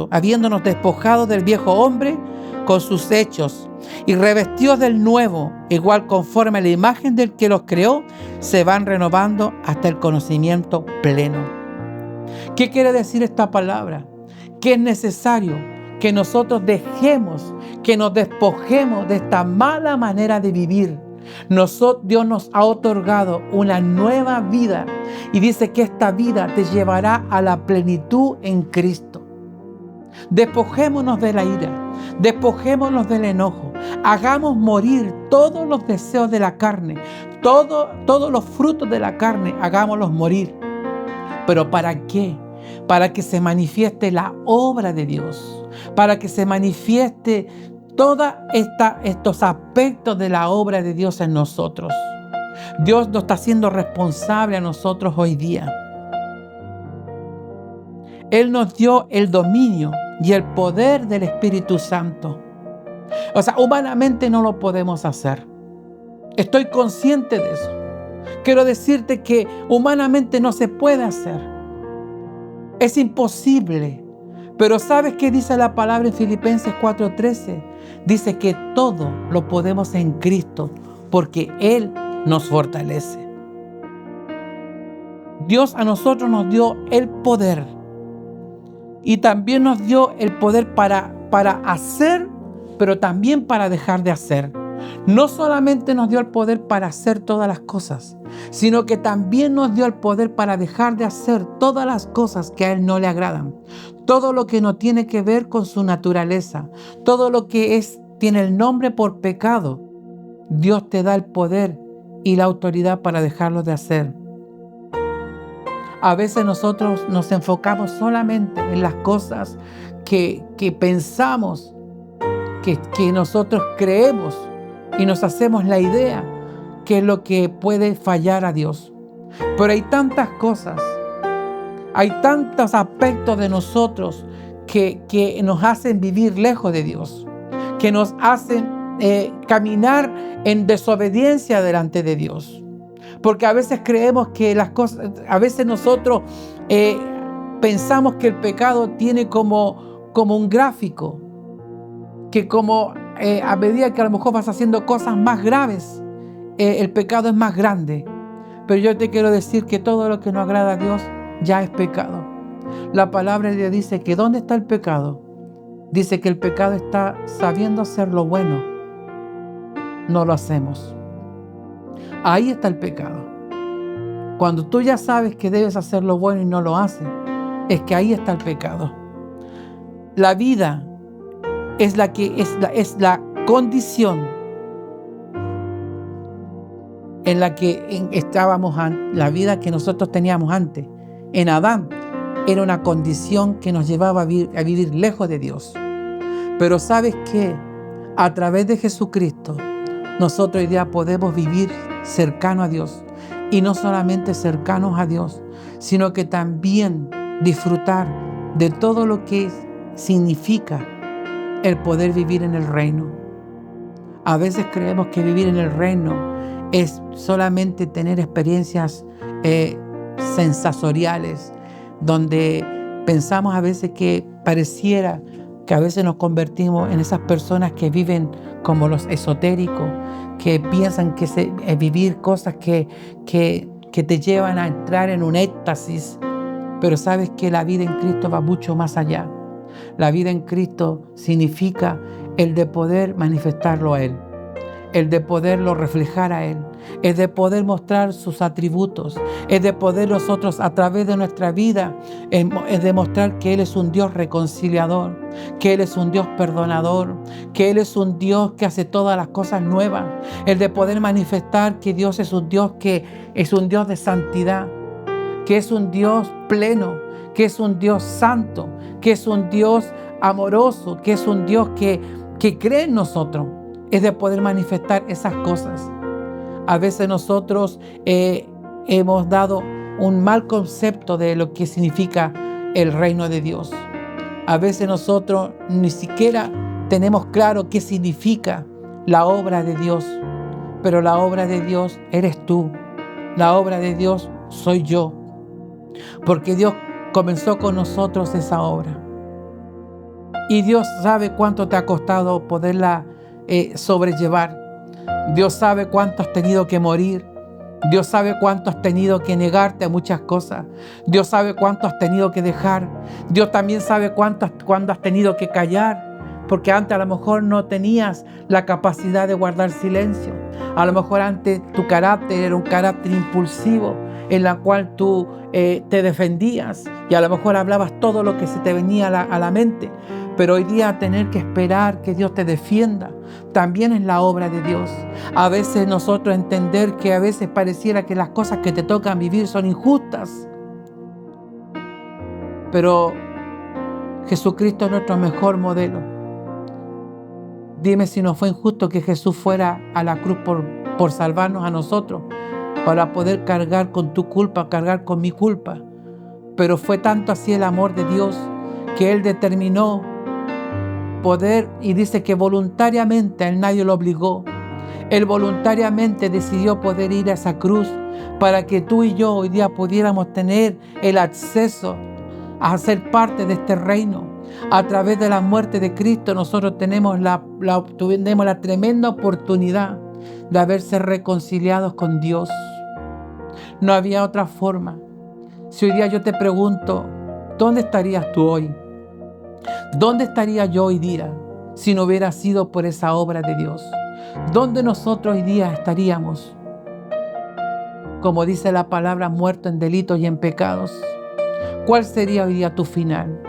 habiéndonos despojado del viejo hombre con sus hechos, y revestidos del nuevo, igual conforme a la imagen del que los creó, se van renovando hasta el conocimiento pleno. ¿Qué quiere decir esta palabra? Que es necesario que nosotros dejemos, que nos despojemos de esta mala manera de vivir. Dios nos ha otorgado una nueva vida y dice que esta vida te llevará a la plenitud en Cristo. Despojémonos de la ira, despojémonos del enojo, hagamos morir todos los deseos de la carne, todos los frutos de la carne, hagámoslos morir. ¿Pero para qué? Para que se manifieste la obra de Dios, para que se manifieste todos estos aspectos de la obra de Dios en nosotros. Dios nos está haciendo responsable a nosotros hoy día. Él nos dio el dominio y el poder del Espíritu Santo. O sea, humanamente no lo podemos hacer. Estoy consciente de eso. Quiero decirte que humanamente no se puede hacer. Es imposible. Pero ¿sabes qué dice la palabra en Filipenses 4:13? Dice que todo lo podemos en Cristo, porque Él nos fortalece. Dios a nosotros nos dio el poder. Y también nos dio el poder para hacer, pero también para dejar de hacer. No solamente nos dio el poder para hacer todas las cosas, sino que también nos dio el poder para dejar de hacer todas las cosas que a Él no le agradan. Todo lo que no tiene que ver con su naturaleza, todo lo que tiene el nombre por pecado, Dios te da el poder y la autoridad para dejarlo de hacer. A veces nosotros nos enfocamos solamente en las cosas que pensamos, que nosotros creemos y nos hacemos la idea que es lo que puede fallar a Dios. Pero hay tantas cosas, hay tantos aspectos de nosotros que nos hacen vivir lejos de Dios, que nos hacen caminar en desobediencia delante de Dios. Porque a veces creemos que las cosas, a veces nosotros pensamos que el pecado tiene como un gráfico, que a medida que a lo mejor vas haciendo cosas más graves, el pecado es más grande. Pero yo te quiero decir que todo lo que no agrada a Dios ya es pecado. La palabra de Dios dice que ¿dónde está el pecado? Dice que el pecado está sabiendo hacer lo bueno. No lo hacemos. Ahí está el pecado. Cuando tú ya sabes que debes hacer lo bueno y no lo haces, es que ahí está el pecado. La vida es la condición en la que estábamos, la vida que nosotros teníamos antes. En Adán era una condición que nos llevaba a vivir lejos de Dios. Pero ¿sabes qué? A través de Jesucristo, nosotros hoy día podemos vivir cercanos a Dios. Y no solamente cercanos a Dios, sino que también disfrutar de todo lo que significa el poder vivir en el reino. A veces creemos que vivir en el reino es solamente tener experiencias sensoriales, donde pensamos a veces que pareciera que a veces nos convertimos en esas personas que viven como los esotéricos, que piensan que vivir cosas que te llevan a entrar en un éxtasis. Pero sabes que la vida en Cristo va mucho más allá. La vida en Cristo significa el de poder manifestarlo a Él, el de poderlo reflejar a Él, es de poder mostrar sus atributos, es de poder nosotros a través de nuestra vida, es demostrar que Él es un Dios reconciliador, que Él es un Dios perdonador, que Él es un Dios que hace todas las cosas nuevas, el de poder manifestar que Dios es un Dios que es un Dios de santidad, que es un Dios pleno, que es un Dios santo, que es un Dios amoroso, que es un Dios que cree en nosotros. Es de poder manifestar esas cosas. A veces nosotros hemos dado un mal concepto de lo que significa el reino de Dios. A veces nosotros ni siquiera tenemos claro qué significa la obra de Dios. Pero la obra de Dios eres tú. La obra de Dios soy yo. Porque Dios comenzó con nosotros esa obra. Y Dios sabe cuánto te ha costado poderla sobrellevar. Dios sabe cuánto has tenido que morir. Dios sabe cuánto has tenido que negarte a muchas cosas. Dios sabe cuánto has tenido que dejar. Dios también sabe cuándo has tenido que callar. Porque antes a lo mejor no tenías la capacidad de guardar silencio. A lo mejor antes tu carácter era un carácter impulsivo, en la cual tú te defendías y a lo mejor hablabas todo lo que se te venía a la mente. Pero hoy día tener que esperar que Dios te defienda también es la obra de Dios. A veces nosotros entender que a veces pareciera que las cosas que te tocan vivir son injustas. Pero Jesucristo es nuestro mejor modelo. Dime si no fue injusto que Jesús fuera a la cruz por salvarnos a nosotros, para poder cargar con tu culpa, cargar con mi culpa. Pero fue tanto así el amor de Dios que Él determinó poder, y dice que voluntariamente, a Él nadie lo obligó. Él voluntariamente decidió poder ir a esa cruz para que tú y yo hoy día pudiéramos tener el acceso a ser parte de este reino. A través de la muerte de Cristo nosotros tenemos la tremenda oportunidad de haberse reconciliados con Dios. No había otra forma. Si hoy día yo te pregunto, ¿dónde estarías tú hoy? ¿Dónde estaría yo hoy día si no hubiera sido por esa obra de Dios? ¿Dónde nosotros hoy día estaríamos? Como dice la palabra, muerto en delitos y en pecados. ¿Cuál sería hoy día tu final?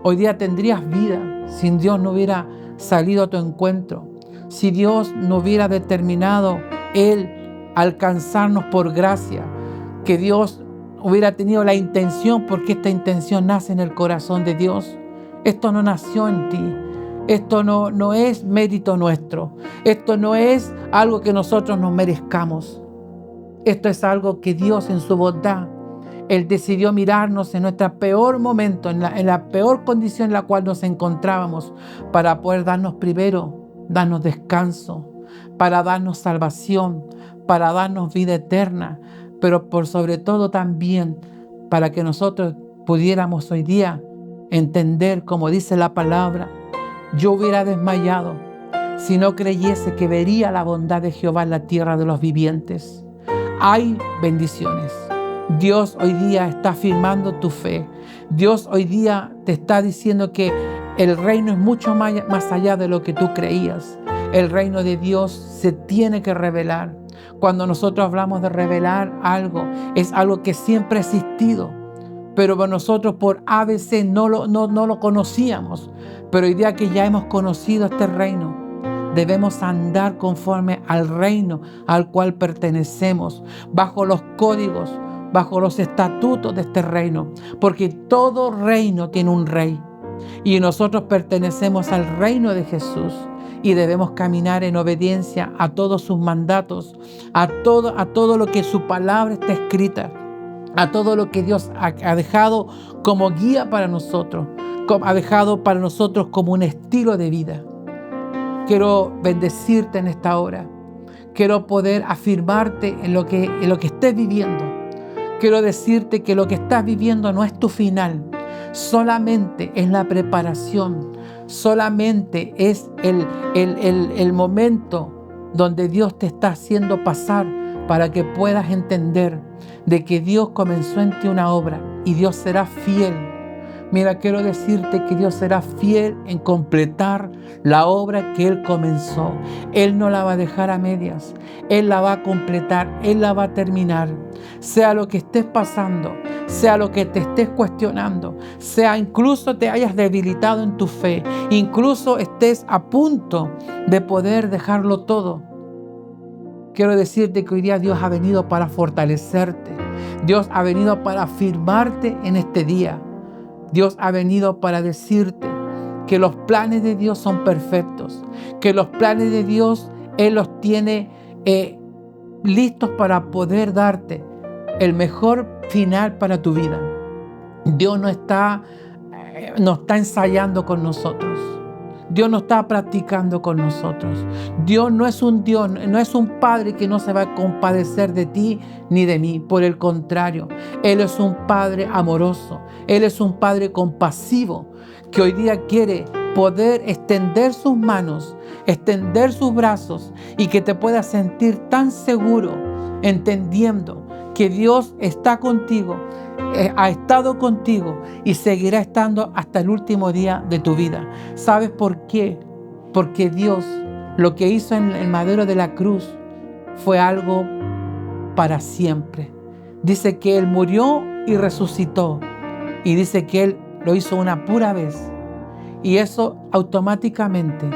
Hoy día tendrías vida si Dios no hubiera salido a tu encuentro. Si Dios no hubiera determinado Él alcanzarnos por gracia. Que Dios hubiera tenido la intención, porque esta intención nace en el corazón de Dios. Esto no nació en ti. Esto no es mérito nuestro. Esto no es algo que nosotros nos merezcamos. Esto es algo que Dios en su bondad, Él decidió mirarnos en nuestro peor momento, en la peor condición en la cual nos encontrábamos, para poder darnos primero, darnos descanso, para darnos salvación, para darnos vida eterna, pero por sobre todo también para que nosotros pudiéramos hoy día entender, como dice la palabra, yo hubiera desmayado si no creyese que vería la bondad de Jehová en la tierra de los vivientes. hay bendiciones. Dios hoy día está afirmando tu fe. Dios hoy día te está diciendo que el reino es mucho más allá de lo que tú creías. El reino de Dios se tiene que revelar. Cuando nosotros hablamos de revelar algo, es algo que siempre ha existido, pero nosotros por ABC no lo conocíamos. Pero hoy día que ya hemos conocido este reino, debemos andar conforme al reino al cual pertenecemos, bajo los códigos, bajo los estatutos de este reino, porque todo reino tiene un rey y nosotros pertenecemos al reino de Jesús y debemos caminar en obediencia a todos sus mandatos, a todo lo que su palabra está escrita, a todo lo que Dios ha dejado como guía para nosotros, ha dejado para nosotros como un estilo de vida. Quiero bendecirte en esta hora. Quiero poder afirmarte en lo que estés viviendo. Quiero decirte que lo que estás viviendo no es tu final, solamente es la preparación, solamente es el momento donde Dios te está haciendo pasar para que puedas entender de que Dios comenzó en ti una obra y Dios será fiel. Mira, quiero decirte que Dios será fiel en completar la obra que Él comenzó. Él no la va a dejar a medias. Él la va a completar, Él la va a terminar. Sea lo que estés pasando, sea lo que te estés cuestionando, sea incluso te hayas debilitado en tu fe, incluso estés a punto de poder dejarlo todo. Quiero decirte que hoy día Dios ha venido para fortalecerte. Dios ha venido para afirmarte en este día. Dios ha venido para decirte que los planes de Dios son perfectos, que los planes de Dios Él los tiene listos para poder darte el mejor final para tu vida. Dios no está ensayando con nosotros. Dios no está practicando con nosotros. Dios no es un padre que no se va a compadecer de ti ni de mí. Por el contrario, Él es un padre amoroso. Él es un padre compasivo que hoy día quiere poder extender sus manos, extender sus brazos y que te puedas sentir tan seguro, entendiendo que Dios está contigo, ha estado contigo y seguirá estando hasta el último día de tu vida. ¿Sabes por qué? Porque Dios lo que hizo en el madero de la cruz fue algo para siempre. Dice que Él murió y resucitó y dice que Él lo hizo una pura vez y eso automáticamente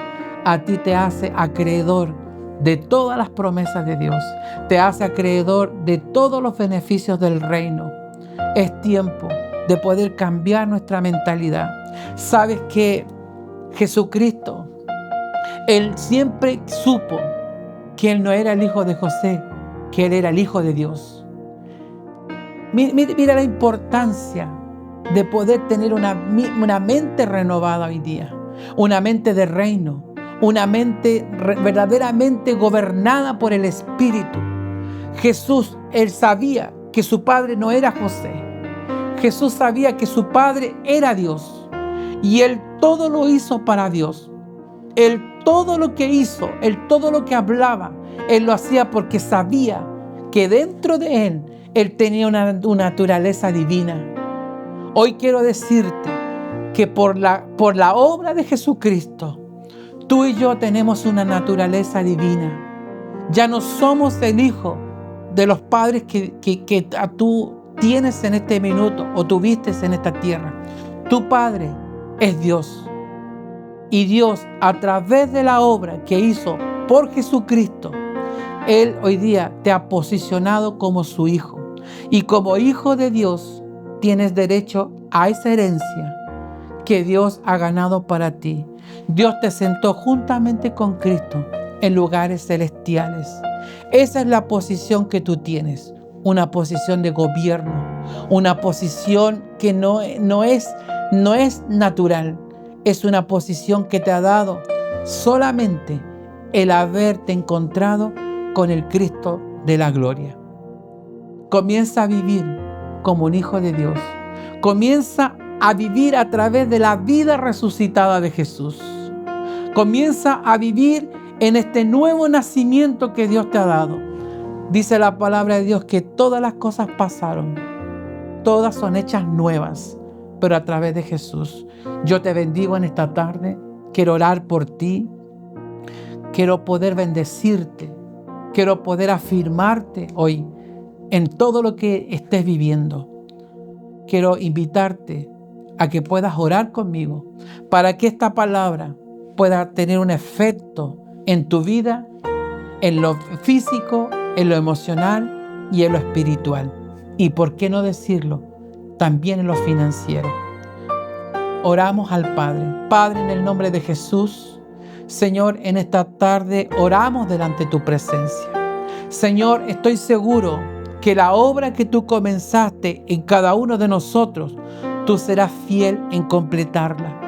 a ti te hace acreedor de todas las promesas de Dios, te hace acreedor de todos los beneficios del reino. Es tiempo de poder cambiar nuestra mentalidad. Sabes que Jesucristo, Él siempre supo que Él no era el hijo de José, que Él era el hijo de Dios. Mira la importancia de poder tener una mente renovada hoy día, una mente de reino, una mente verdaderamente gobernada por el Espíritu. Jesús, Él sabía que su padre no era José. Jesús sabía que su padre era Dios y Él todo lo hizo para Dios. Él todo lo que hizo, Él todo lo que hablaba, Él lo hacía porque sabía que dentro de Él tenía una naturaleza divina. Hoy quiero decirte que por la obra de Jesucristo, tú y yo tenemos una naturaleza divina. Ya no somos el hijo de los padres que tú tienes en este minuto o tuviste en esta tierra. Tu Padre es Dios. Y Dios, a través de la obra que hizo por Jesucristo, Él hoy día te ha posicionado como su hijo. Y como hijo de Dios, tienes derecho a esa herencia que Dios ha ganado para ti. Dios te sentó juntamente con Cristo en lugares celestiales. Esa es la posición que tú tienes, una posición de gobierno, una posición que no es natural, es una posición que te ha dado solamente el haberte encontrado con el Cristo de la gloria. Comienza a vivir como un hijo de Dios. Comienza a vivir a través de la vida resucitada de Jesús. Comienza a vivir en este nuevo nacimiento que Dios te ha dado. Dice la palabra de Dios que todas las cosas pasaron, todas son hechas nuevas, pero a través de Jesús. Yo te bendigo en esta tarde, quiero orar por ti, quiero poder bendecirte, quiero poder afirmarte hoy en todo lo que estés viviendo. Quiero invitarte a que puedas orar conmigo para que esta palabra pueda tener un efecto en tu vida, en lo físico, en lo emocional y en lo espiritual. Y por qué no decirlo, también en lo financiero. Oramos al Padre. Padre, en el nombre de Jesús, Señor, en esta tarde oramos delante de tu presencia. Señor, estoy seguro que la obra que tú comenzaste en cada uno de nosotros, tú serás fiel en completarla.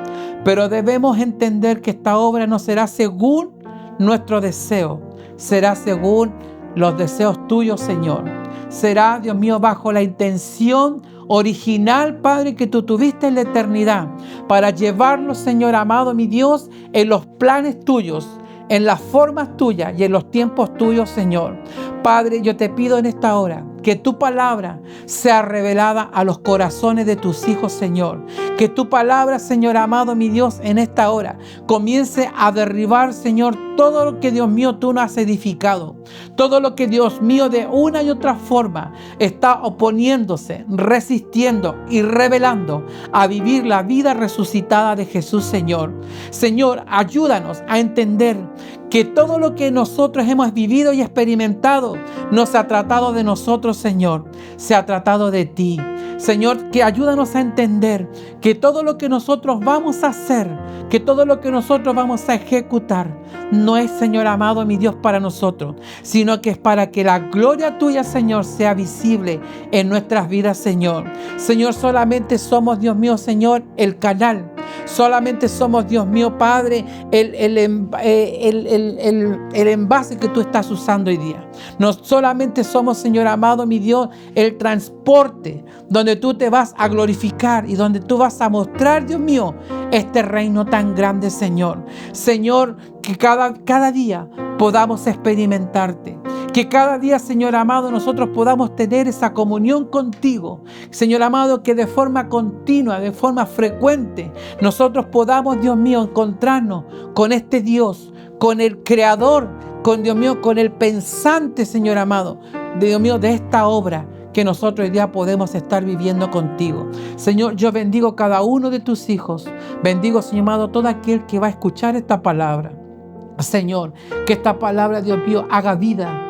Pero debemos entender que esta obra no será según nuestro deseo, será según los deseos tuyos, Señor. Será, Dios mío, bajo la intención original, Padre, que tú tuviste en la eternidad, para llevarlo, Señor amado, mi Dios, en los planes tuyos, en las formas tuyas y en los tiempos tuyos, Señor. Padre, yo te pido en esta hora que tu palabra sea revelada a los corazones de tus hijos, Señor. Que tu palabra, Señor amado, mi Dios, en esta hora comience a derribar, Señor, todo lo que, Dios mío, tú no has edificado. Todo lo que, Dios mío, de una y otra forma está oponiéndose, resistiendo y revelando a vivir la vida resucitada de Jesús, Señor. Señor, ayúdanos a entender que todo lo que nosotros hemos vivido y experimentado no se ha tratado de nosotros, Señor, se ha tratado de ti. Señor, que ayúdanos a entender que todo lo que nosotros vamos a hacer, que todo lo que nosotros vamos a ejecutar, no es, Señor amado, mi Dios, para nosotros, sino que es para que la gloria tuya, Señor, sea visible en nuestras vidas, Señor. Señor, solamente somos, Dios mío, Señor, el canal. Solamente somos, Dios mío, Padre, el envase que tú estás usando hoy día. No solamente somos, Señor amado, mi Dios, el transporte donde tú te vas a glorificar y donde tú vas a mostrar, Dios mío, este reino tan grande, Señor. Señor, que cada día podamos experimentarte. Que cada día, Señor amado, nosotros podamos tener esa comunión contigo. Señor amado, que de forma continua, de forma frecuente, nosotros podamos, Dios mío, encontrarnos con este Dios, con el Creador, con Dios mío, con el pensante, Señor amado, Dios mío, de esta obra que nosotros hoy día podemos estar viviendo contigo. Señor, yo bendigo cada uno de tus hijos. Bendigo, Señor amado, todo aquel que va a escuchar esta palabra. Señor, que esta palabra, Dios mío, haga vida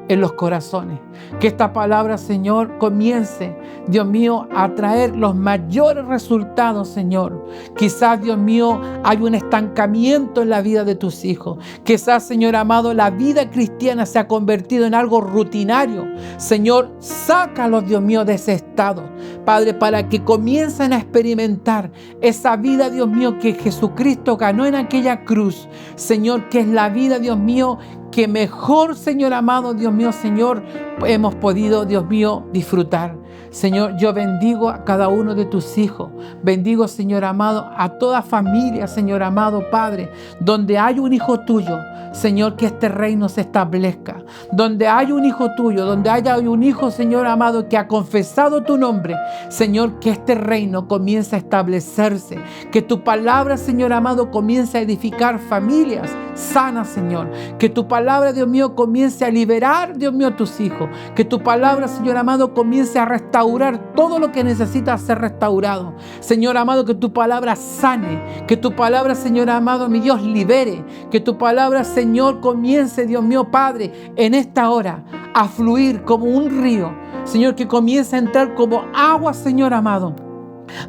en los corazones. Que esta palabra, Señor, comience, Dios mío, a traer los mayores resultados, Señor. Quizás, Dios mío, hay un estancamiento en la vida de tus hijos. Quizás, Señor amado, la vida cristiana se ha convertido en algo rutinario. Señor, sácalos, Dios mío, de ese estado, Padre, para que comiencen a experimentar esa vida, Dios mío, que Jesucristo ganó en aquella cruz. Señor, que es la vida, Dios mío, que mejor, Señor amado, Dios mío, Señor, hemos podido, Dios mío, disfrutar. Señor, yo bendigo a cada uno de tus hijos. Bendigo, Señor amado, a toda familia, Señor amado, Padre, donde hay un hijo tuyo, Señor, que este reino se establezca. Donde hay un hijo tuyo, donde haya un hijo, Señor amado, que ha confesado tu nombre, Señor, que este reino comience a establecerse. Que tu palabra, Señor amado, comience a edificar familias sanas, Señor. Que tu palabra, Dios mío, comience a liberar, Dios mío, a tus hijos. Que tu palabra, Señor amado, comience a restaurar todo lo que necesita ser restaurado. Señor amado, que tu palabra sane. Que tu palabra, Señor amado, mi Dios, libere. Que tu palabra, Señor, comience, Dios mío, Padre, en esta hora a fluir como un río. Señor, que comience a entrar como agua, Señor amado,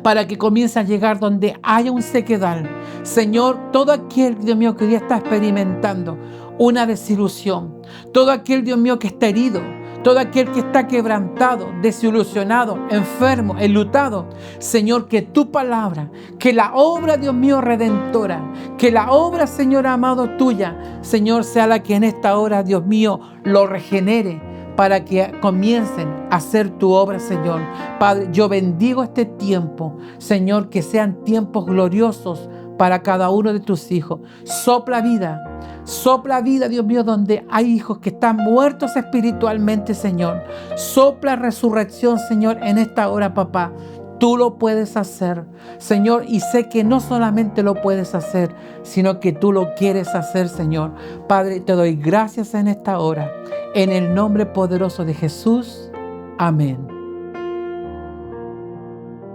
para que comience a llegar donde haya un sequedal. Señor, todo aquel, Dios mío, que ya está experimentando una desilusión, todo aquel, Dios mío, que está herido, todo aquel que está quebrantado, desilusionado, enfermo, enlutado, Señor, que tu palabra, que la obra, Dios mío, redentora, que la obra, Señor amado, tuya, Señor, sea la que en esta hora, Dios mío, lo regenere, para que comiencen a hacer tu obra, Señor. Padre, yo bendigo este tiempo, Señor, que sean tiempos gloriosos para cada uno de tus hijos. Sopla vida, Sopla vida, Dios mío, donde hay hijos que están muertos espiritualmente, Señor. Sopla resurrección, Señor, en esta hora, papá. Tú lo puedes hacer, Señor, y sé que no solamente lo puedes hacer, sino que tú lo quieres hacer, Señor. Padre, te doy gracias en esta hora. En el nombre poderoso de Jesús. Amén.